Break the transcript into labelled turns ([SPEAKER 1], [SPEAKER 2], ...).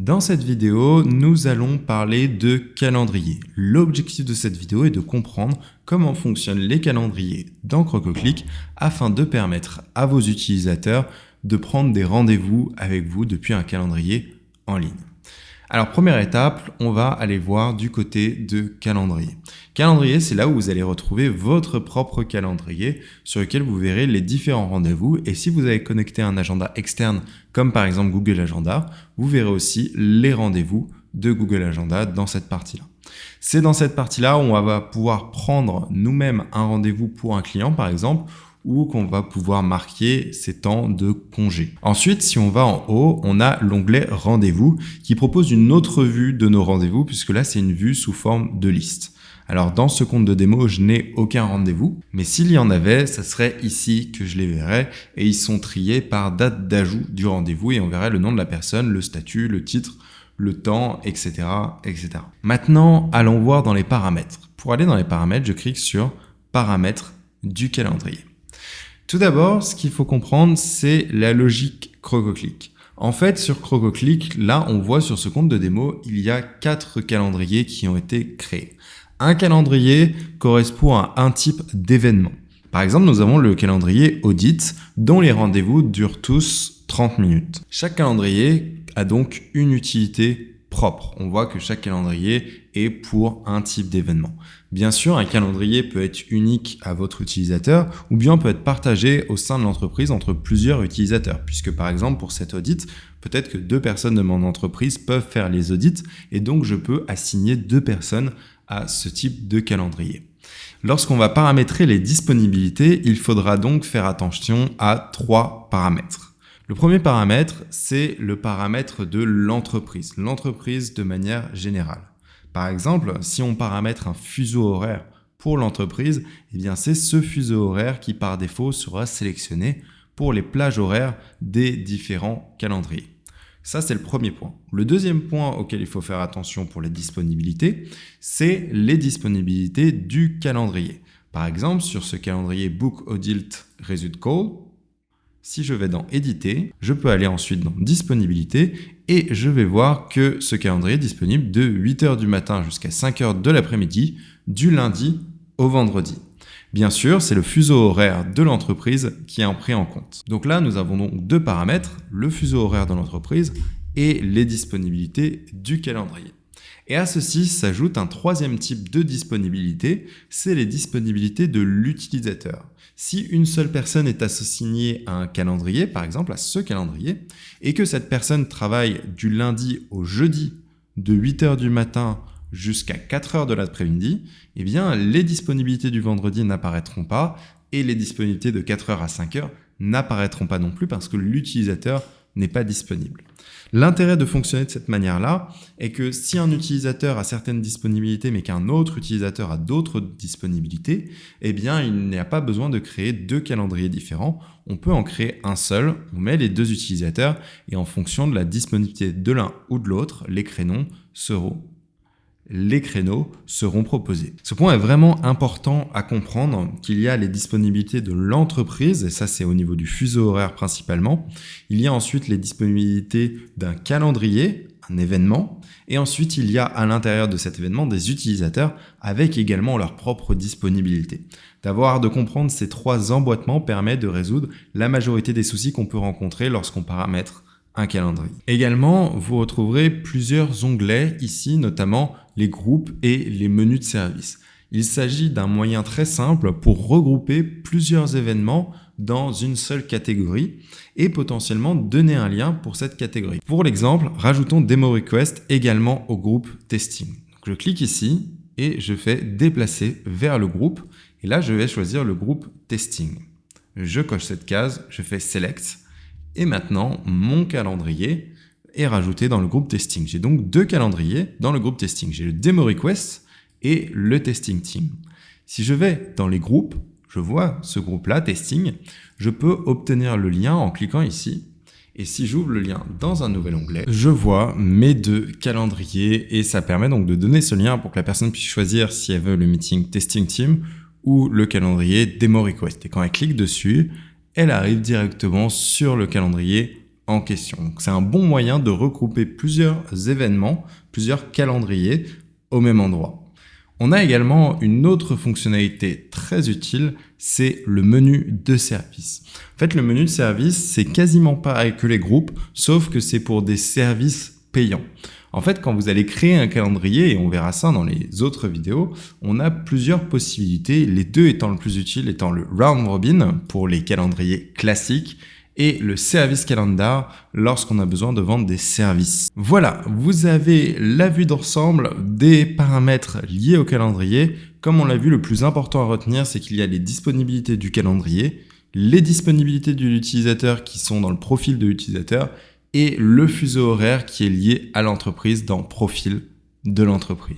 [SPEAKER 1] Dans cette vidéo, nous allons parler de calendrier. L'objectif de cette vidéo est de comprendre comment fonctionnent les calendriers dans Crococlic afin de permettre à vos utilisateurs de prendre des rendez-vous avec vous depuis un calendrier en ligne. Alors, première étape, on va aller voir du côté de calendrier. Calendrier, c'est là où vous allez retrouver votre propre calendrier sur lequel vous verrez les différents rendez-vous. Et si vous avez connecté un agenda externe, comme par exemple Google Agenda, vous verrez aussi les rendez-vous de Google Agenda dans cette partie-là. C'est dans cette partie-là où on va pouvoir prendre nous-mêmes un rendez-vous pour un client, par exemple, ou qu'on va pouvoir marquer ses temps de congé. Ensuite, si on va en haut, on a l'onglet Rendez-vous qui propose une autre vue de nos rendez-vous puisque là, c'est une vue sous forme de liste. Alors, dans ce compte de démo, je n'ai aucun rendez-vous, mais s'il y en avait, ça serait ici que je les verrais et ils sont triés par date d'ajout du rendez-vous et on verrait le nom de la personne, le statut, le titre, le temps, etc., etc. Maintenant, allons voir dans les paramètres. Pour aller dans les paramètres, je clique sur Paramètres du calendrier. Tout d'abord, ce qu'il faut comprendre, c'est la logique Crococlic. En fait, sur Crococlic, là, on voit sur ce compte de démo, il y a 4 calendriers qui ont été créés. Un calendrier correspond à un type d'événement. Par exemple, nous avons le calendrier Audit, dont les rendez-vous durent tous 30 minutes. Chaque calendrier a donc une utilité propre. On voit que chaque calendrier est pour un type d'événement. Bien sûr, un calendrier peut être unique à votre utilisateur ou bien peut être partagé au sein de l'entreprise entre plusieurs utilisateurs. Puisque par exemple, pour cet audit, peut-être que 2 personnes de mon entreprise peuvent faire les audits et donc je peux assigner 2 personnes à ce type de calendrier. Lorsqu'on va paramétrer les disponibilités, il faudra donc faire attention à 3 paramètres. Le premier paramètre, c'est le paramètre de l'entreprise de manière générale. Par exemple, si on paramètre un fuseau horaire pour l'entreprise, eh bien c'est ce fuseau horaire qui par défaut sera sélectionné pour les plages horaires des différents calendriers. Ça, c'est le premier point. Le deuxième point auquel il faut faire attention pour les disponibilités, c'est les disponibilités du calendrier. Par exemple, sur ce calendrier Book Audit Result Call, si je vais dans Éditer, je peux aller ensuite dans Disponibilité et je vais voir que ce calendrier est disponible de 8h du matin jusqu'à 5h de l'après-midi, du lundi au vendredi. Bien sûr, c'est le fuseau horaire de l'entreprise qui est pris en compte. Donc là, nous avons donc 2 paramètres, le fuseau horaire de l'entreprise et les disponibilités du calendrier. Et à ceci s'ajoute un 3e type de disponibilité, c'est les disponibilités de l'utilisateur. Si une seule personne est assignée à un calendrier, par exemple à ce calendrier, et que cette personne travaille du lundi au jeudi de 8h du matin jusqu'à 4h de l'après-midi, eh bien les disponibilités du vendredi n'apparaîtront pas et les disponibilités de 4h à 5h n'apparaîtront pas non plus parce que l'utilisateur n'est pas disponible. L'intérêt de fonctionner de cette manière-là est que si un utilisateur a certaines disponibilités mais qu'un autre utilisateur a d'autres disponibilités, eh bien il n'y a pas besoin de créer 2 calendriers différents. On peut en créer un seul, on met les 2 utilisateurs et en fonction de la disponibilité de l'un ou de l'autre, les créneaux seront proposés. Ce point est vraiment important à comprendre qu'il y a les disponibilités de l'entreprise, et ça c'est au niveau du fuseau horaire principalement. Il y a ensuite les disponibilités d'un calendrier, un événement, et ensuite il y a à l'intérieur de cet événement des utilisateurs avec également leur propre disponibilité. De comprendre ces 3 emboîtements permet de résoudre la majorité des soucis qu'on peut rencontrer lorsqu'on paramètre un calendrier. Également, vous retrouverez plusieurs onglets ici, notamment les groupes et les menus de service. Il s'agit d'un moyen très simple pour regrouper plusieurs événements dans une seule catégorie et potentiellement donner un lien pour cette catégorie. Pour l'exemple, rajoutons Demo Request également au groupe Testing. Donc, je clique ici et je fais déplacer vers le groupe et là je vais choisir le groupe Testing. Je coche cette case, je fais Select. Et maintenant, mon calendrier est rajouté dans le groupe Testing. J'ai donc 2 calendriers dans le groupe Testing. J'ai le Demo Request et le Testing Team. Si je vais dans les groupes, je vois ce groupe-là, Testing. Je peux obtenir le lien en cliquant ici. Et si j'ouvre le lien dans un nouvel onglet, je vois mes 2 calendriers et ça permet donc de donner ce lien pour que la personne puisse choisir si elle veut le meeting Testing Team ou le calendrier Demo Request. Et quand elle clique dessus, elle arrive directement sur le calendrier en question. Donc, c'est un bon moyen de regrouper plusieurs événements, plusieurs calendriers au même endroit. On a également une autre fonctionnalité très utile, c'est le menu de service. En fait, le menu de service, c'est quasiment pareil que les groupes, sauf que c'est pour des services payants. En fait, quand vous allez créer un calendrier, et on verra ça dans les autres vidéos, on a plusieurs possibilités, les deux étant le plus utile étant le round robin pour les calendriers classiques et le service calendar lorsqu'on a besoin de vendre des services. Voilà, vous avez la vue d'ensemble des paramètres liés au calendrier. Comme on l'a vu, le plus important à retenir, c'est qu'il y a les disponibilités du calendrier, les disponibilités de l'utilisateur qui sont dans le profil de l'utilisateur et le fuseau horaire qui est lié à l'entreprise dans profil de l'entreprise.